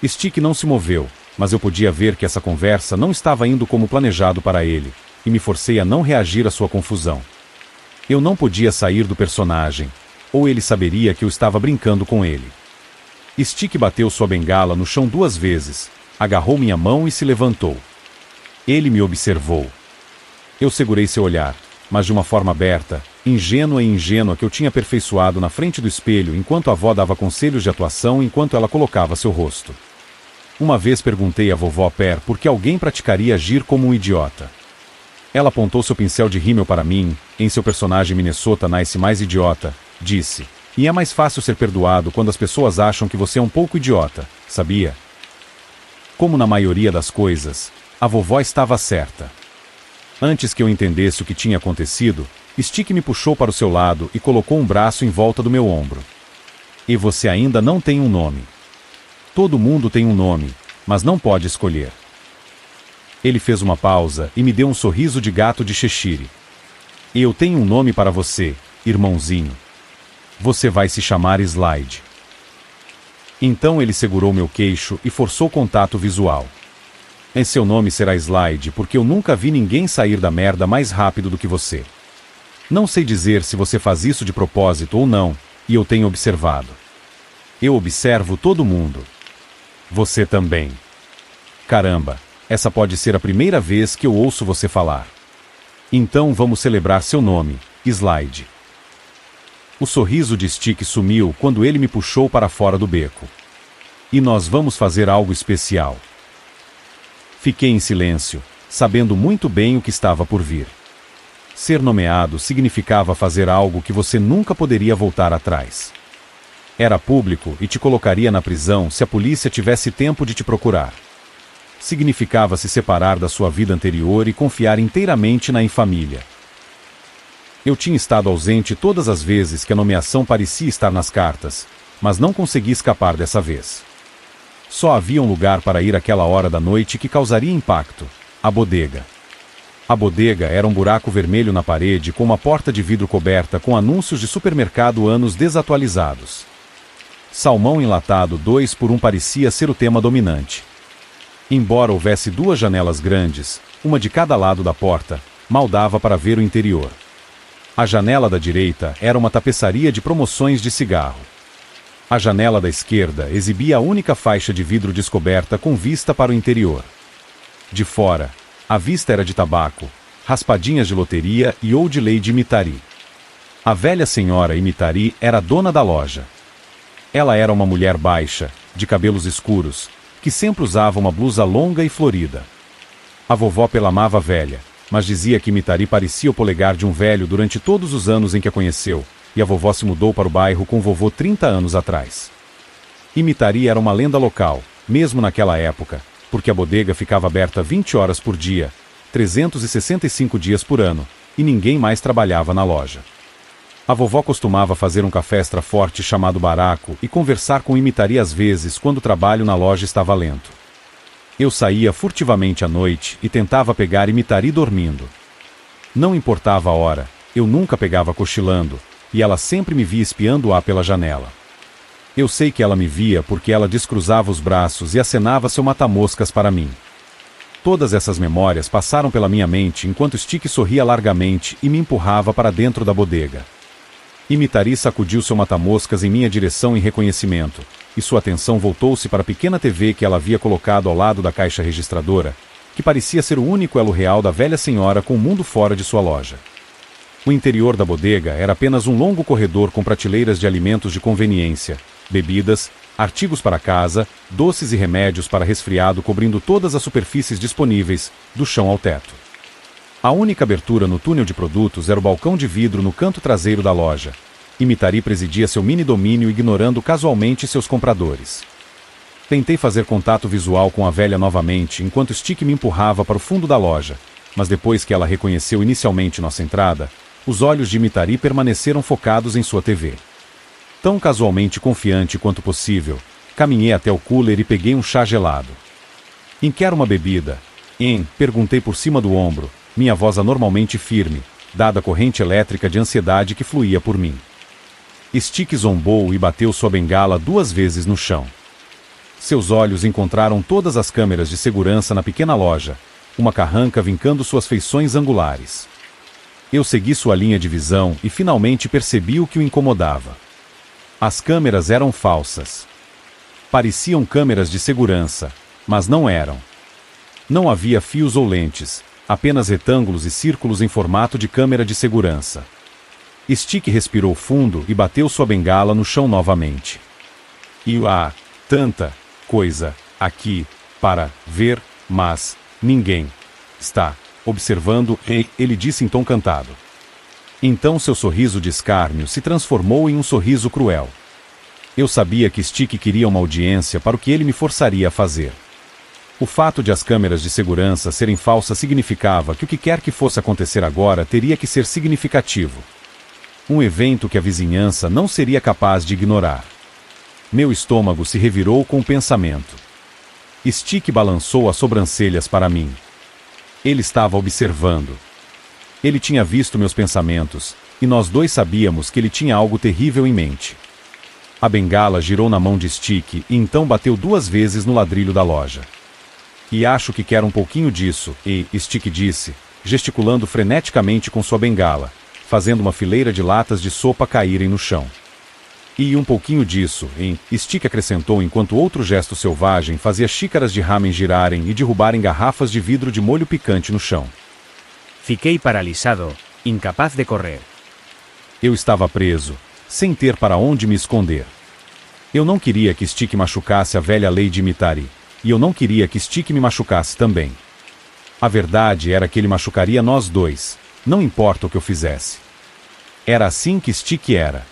Stick não se moveu, mas eu podia ver que essa conversa não estava indo como planejado para ele, e me forcei a não reagir à sua confusão. Eu não podia sair do personagem, ou ele saberia que eu estava brincando com ele. Stick bateu sua bengala no chão 2 vezes, agarrou minha mão e se levantou. Ele me observou. Eu segurei seu olhar, mas de uma forma aberta, ingênua que eu tinha aperfeiçoado na frente do espelho enquanto a avó dava conselhos de atuação enquanto ela colocava seu rosto. Uma vez perguntei à vovó Per por que alguém praticaria agir como um idiota. Ela apontou seu pincel de rímel para mim, em seu personagem Minnesota Nice mais idiota, disse: "E é mais fácil ser perdoado quando as pessoas acham que você é um pouco idiota, sabia?" Como na maioria das coisas, a vovó estava certa. Antes que eu entendesse o que tinha acontecido, Stick me puxou para o seu lado e colocou um braço em volta do meu ombro. "E você ainda não tem um nome. Todo mundo tem um nome, mas não pode escolher." Ele fez uma pausa e me deu um sorriso de gato de Cheshire. "E eu tenho um nome para você, irmãozinho. Você vai se chamar Slide." Então ele segurou meu queixo e forçou contato visual. "E seu nome será Slide porque eu nunca vi ninguém sair da merda mais rápido do que você. Não sei dizer se você faz isso de propósito ou não, e eu tenho observado. Eu observo todo mundo. Você também. Caramba, essa pode ser a primeira vez que eu ouço você falar. Então vamos celebrar seu nome, Slide." O sorriso de Stick sumiu quando ele me puxou para fora do beco. "E nós vamos fazer algo especial." Fiquei em silêncio, sabendo muito bem o que estava por vir. Ser nomeado significava fazer algo que você nunca poderia voltar atrás. Era público e te colocaria na prisão se a polícia tivesse tempo de te procurar. Significava se separar da sua vida anterior e confiar inteiramente na infamília. Eu tinha estado ausente todas as vezes que a nomeação parecia estar nas cartas, mas não consegui escapar dessa vez. Só havia um lugar para ir àquela hora da noite que causaria impacto: a bodega. A bodega era um buraco vermelho na parede com uma porta de vidro coberta com anúncios de supermercado anos desatualizados. Salmão enlatado 2x1 parecia ser o tema dominante. Embora houvesse 2 janelas grandes, uma de cada lado da porta, mal dava para ver o interior. A janela da direita era uma tapeçaria de promoções de cigarro. A janela da esquerda exibia a única faixa de vidro descoberta com vista para o interior. De fora, a vista era de tabaco, raspadinhas de loteria e Old Lady Mitari. A velha senhora Mitari era a dona da loja. Ela era uma mulher baixa, de cabelos escuros, que sempre usava uma blusa longa e florida. A vovó pelamava a velha, mas dizia que Mitari parecia o polegar de um velho durante todos os anos em que a conheceu, e a vovó se mudou para o bairro com o vovô 30 anos atrás. Mitari era uma lenda local, mesmo naquela época, porque a bodega ficava aberta 20 horas por dia, 365 dias por ano, e ninguém mais trabalhava na loja. A vovó costumava fazer um café extra forte chamado baraco e conversar com Imitari às vezes quando o trabalho na loja estava lento. Eu saía furtivamente à noite e tentava pegar Imitari dormindo. Não importava a hora, eu nunca pegava cochilando, e ela sempre me via espiando-a pela janela. Eu sei que ela me via porque ela descruzava os braços e acenava seu mata-moscas para mim. Todas essas memórias passaram pela minha mente enquanto Stick sorria largamente e me empurrava para dentro da bodega. Imitari sacudiu seu mata-moscas em minha direção em reconhecimento, e sua atenção voltou-se para a pequena TV que ela havia colocado ao lado da caixa registradora, que parecia ser o único elo real da velha senhora com o mundo fora de sua loja. O interior da bodega era apenas um longo corredor com prateleiras de alimentos de conveniência, bebidas, artigos para casa, doces e remédios para resfriado cobrindo todas as superfícies disponíveis, do chão ao teto. A única abertura no túnel de produtos era o balcão de vidro no canto traseiro da loja. Imitari presidia seu mini-domínio ignorando casualmente seus compradores. Tentei fazer contato visual com a velha novamente enquanto Stick me empurrava para o fundo da loja, mas depois que ela reconheceu inicialmente nossa entrada, os olhos de Imitari permaneceram focados em sua TV. Tão casualmente confiante quanto possível, caminhei até o cooler e peguei um chá gelado. Quer uma bebida? Perguntei por cima do ombro, minha voz anormalmente firme, dada a corrente elétrica de ansiedade que fluía por mim. Stick zombou e bateu sua bengala 2 vezes no chão. Seus olhos encontraram todas as câmeras de segurança na pequena loja, uma carranca vincando suas feições angulares. Eu segui sua linha de visão e finalmente percebi o que o incomodava. As câmeras eram falsas. Pareciam câmeras de segurança, mas não eram. Não havia fios ou lentes, apenas retângulos e círculos em formato de câmera de segurança. Stick respirou fundo e bateu sua bengala no chão novamente. E há tanta coisa aqui para ver, mas ninguém está observando, ele disse em tom cantado. Então seu sorriso de escárnio se transformou em um sorriso cruel. Eu sabia que Stick queria uma audiência para o que ele me forçaria a fazer. O fato de as câmeras de segurança serem falsas significava que o que quer que fosse acontecer agora teria que ser significativo. Um evento que a vizinhança não seria capaz de ignorar. Meu estômago se revirou com o pensamento. Stick balançou as sobrancelhas para mim. Ele estava observando. Ele tinha visto meus pensamentos, e nós dois sabíamos que ele tinha algo terrível em mente. A bengala girou na mão de Stick e então bateu 2 vezes no ladrilho da loja. E acho que quer um pouquinho disso, Stick disse, gesticulando freneticamente com sua bengala, fazendo uma fileira de latas de sopa caírem no chão. E um pouquinho disso, Stick acrescentou enquanto outro gesto selvagem fazia xícaras de ramen girarem e derrubarem garrafas de vidro de molho picante no chão. Fiquei paralisado, incapaz de correr. Eu estava preso, sem ter para onde me esconder. Eu não queria que Stick machucasse a velha Lady Imitari, e eu não queria que Stick me machucasse também. A verdade era que ele machucaria nós dois, não importa o que eu fizesse. Era assim que Stick era.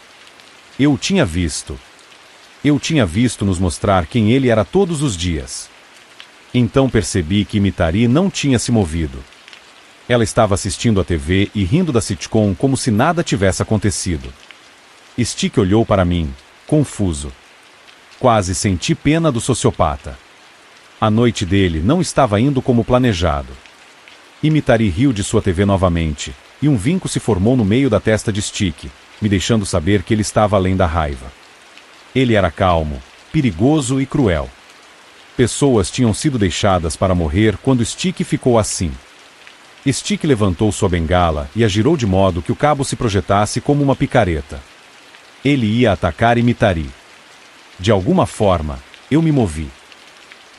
Eu o tinha visto. Eu tinha visto nos mostrar quem ele era todos os dias. Então percebi que Imitari não tinha se movido. Ela estava assistindo à TV e rindo da sitcom como se nada tivesse acontecido. Stick olhou para mim, confuso. Quase senti pena do sociopata. A noite dele não estava indo como planejado. Imitari riu de sua TV novamente, e um vinco se formou no meio da testa de Stick, me deixando saber que ele estava além da raiva. Ele era calmo, perigoso e cruel. Pessoas tinham sido deixadas para morrer quando Stick ficou assim. Stick levantou sua bengala e a girou de modo que o cabo se projetasse como uma picareta. Ele ia atacar Imitari. De alguma forma, eu me movi.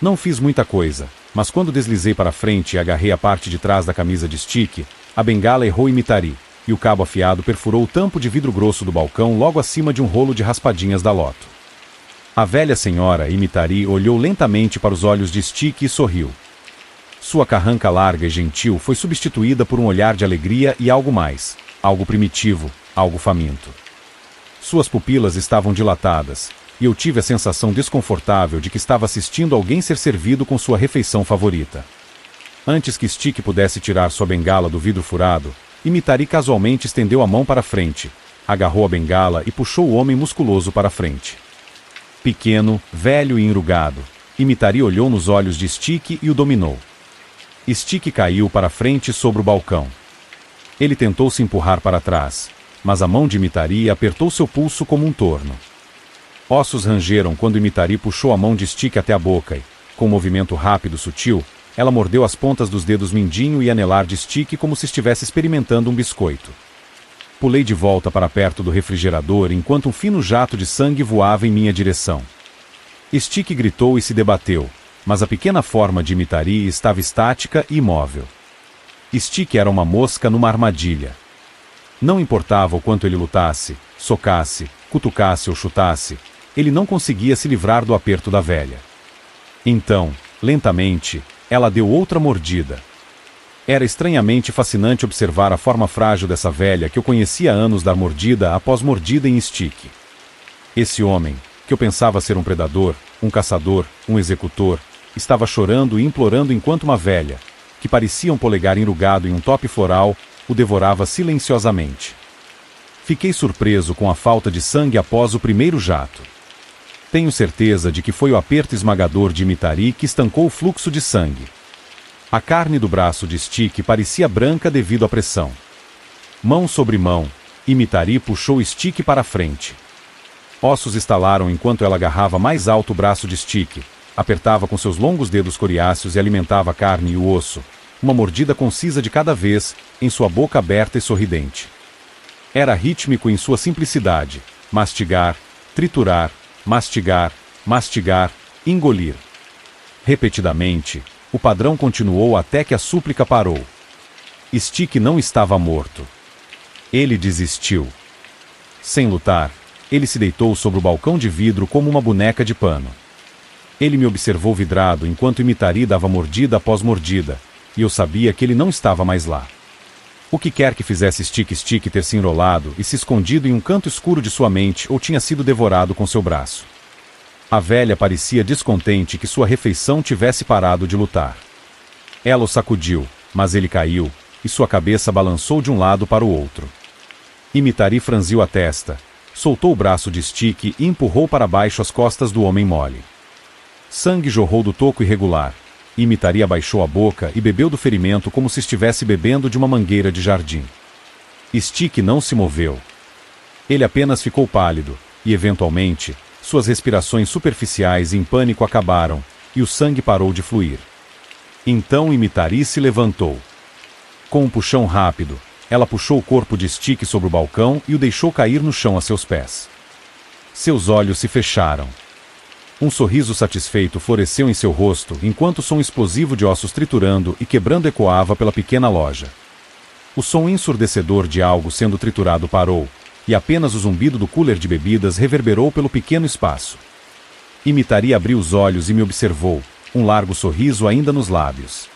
Não fiz muita coisa, mas quando deslizei para frente e agarrei a parte de trás da camisa de Stick, a bengala errou Imitari, e o cabo afiado perfurou o tampo de vidro grosso do balcão logo acima de um rolo de raspadinhas da Loto. A velha senhora Imitari olhou lentamente para os olhos de Stick e sorriu. Sua carranca larga e gentil foi substituída por um olhar de alegria e algo mais, algo primitivo, algo faminto. Suas pupilas estavam dilatadas, e eu tive a sensação desconfortável de que estava assistindo alguém ser servido com sua refeição favorita. Antes que Stick pudesse tirar sua bengala do vidro furado, e Mitari casualmente estendeu a mão para frente, agarrou a bengala e puxou o homem musculoso para frente. Pequeno, velho e enrugado, Mitari olhou nos olhos de Stick e o dominou. Stick caiu para frente sobre o balcão. Ele tentou se empurrar para trás, mas a mão de Mitari apertou seu pulso como um torno. Ossos rangeram quando Mitari puxou a mão de Stick até a boca e, com um movimento rápido e sutil, ela mordeu as pontas dos dedos mindinho e anelar de Stick como se estivesse experimentando um biscoito. Pulei de volta para perto do refrigerador enquanto um fino jato de sangue voava em minha direção. Stick gritou e se debateu, mas a pequena forma de Mitari estava estática e imóvel. Stick era uma mosca numa armadilha. Não importava o quanto ele lutasse, socasse, cutucasse ou chutasse, ele não conseguia se livrar do aperto da velha. Então, lentamente, ela deu outra mordida. Era estranhamente fascinante observar a forma frágil dessa velha que eu conhecia há anos dar mordida após mordida em Stick. Esse homem, que eu pensava ser um predador, um caçador, um executor, estava chorando e implorando enquanto uma velha, que parecia um polegar enrugado em um top floral, o devorava silenciosamente. Fiquei surpreso com a falta de sangue após o primeiro jato. Tenho certeza de que foi o aperto esmagador de Mitari que estancou o fluxo de sangue. A carne do braço de Stick parecia branca devido à pressão. Mão sobre mão, Mitari puxou Stick para frente. Ossos estalaram enquanto ela agarrava mais alto o braço de Stick, apertava com seus longos dedos coriáceos e alimentava a carne e o osso, uma mordida concisa de cada vez, em sua boca aberta e sorridente. Era rítmico em sua simplicidade: mastigar, triturar, mastigar, mastigar, engolir. Repetidamente, o padrão continuou até que a súplica parou. Stick não estava morto. Ele desistiu. Sem lutar, ele se deitou sobre o balcão de vidro como uma boneca de pano. Ele me observou vidrado enquanto Mitari dava mordida após mordida, e eu sabia que ele não estava mais lá. O que quer que fizesse Stick ter se enrolado e se escondido em um canto escuro de sua mente ou tinha sido devorado com seu braço. A velha parecia descontente que sua refeição tivesse parado de lutar. Ela o sacudiu, mas ele caiu, e sua cabeça balançou de um lado para o outro. Mitari franziu a testa, soltou o braço de Stick e empurrou para baixo as costas do homem mole. Sangue jorrou do toco irregular. Mitari abaixou a boca e bebeu do ferimento como se estivesse bebendo de uma mangueira de jardim. Stick não se moveu. Ele apenas ficou pálido, e eventualmente, suas respirações superficiais em pânico acabaram, e o sangue parou de fluir. Então Mitari se levantou. Com um puxão rápido, ela puxou o corpo de Stick sobre o balcão e o deixou cair no chão a seus pés. Seus olhos se fecharam. Um sorriso satisfeito floresceu em seu rosto enquanto o som explosivo de ossos triturando e quebrando ecoava pela pequena loja. O som ensurdecedor de algo sendo triturado parou, e apenas o zumbido do cooler de bebidas reverberou pelo pequeno espaço. Mitari abriu os olhos e me observou, um largo sorriso ainda nos lábios.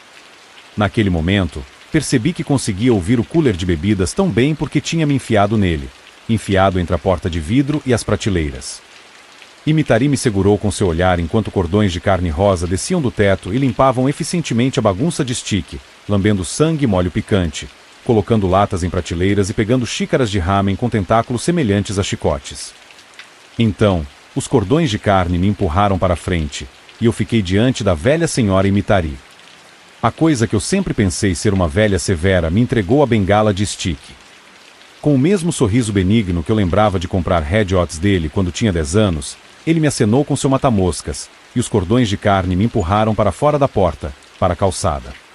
Naquele momento, percebi que conseguia ouvir o cooler de bebidas tão bem porque tinha me enfiado nele, enfiado entre a porta de vidro e as prateleiras. Mitari me segurou com seu olhar enquanto cordões de carne rosa desciam do teto e limpavam eficientemente a bagunça de Stick, lambendo sangue e molho picante, colocando latas em prateleiras e pegando xícaras de ramen com tentáculos semelhantes a chicotes. Então, os cordões de carne me empurraram para frente, e eu fiquei diante da velha senhora Mitari. A coisa que eu sempre pensei ser uma velha severa me entregou a bengala de Stick. Com o mesmo sorriso benigno que eu lembrava de comprar headshots dele quando tinha 10 anos, ele me acenou com seu mata-moscas, e os cordões de carne me empurraram para fora da porta, para a calçada.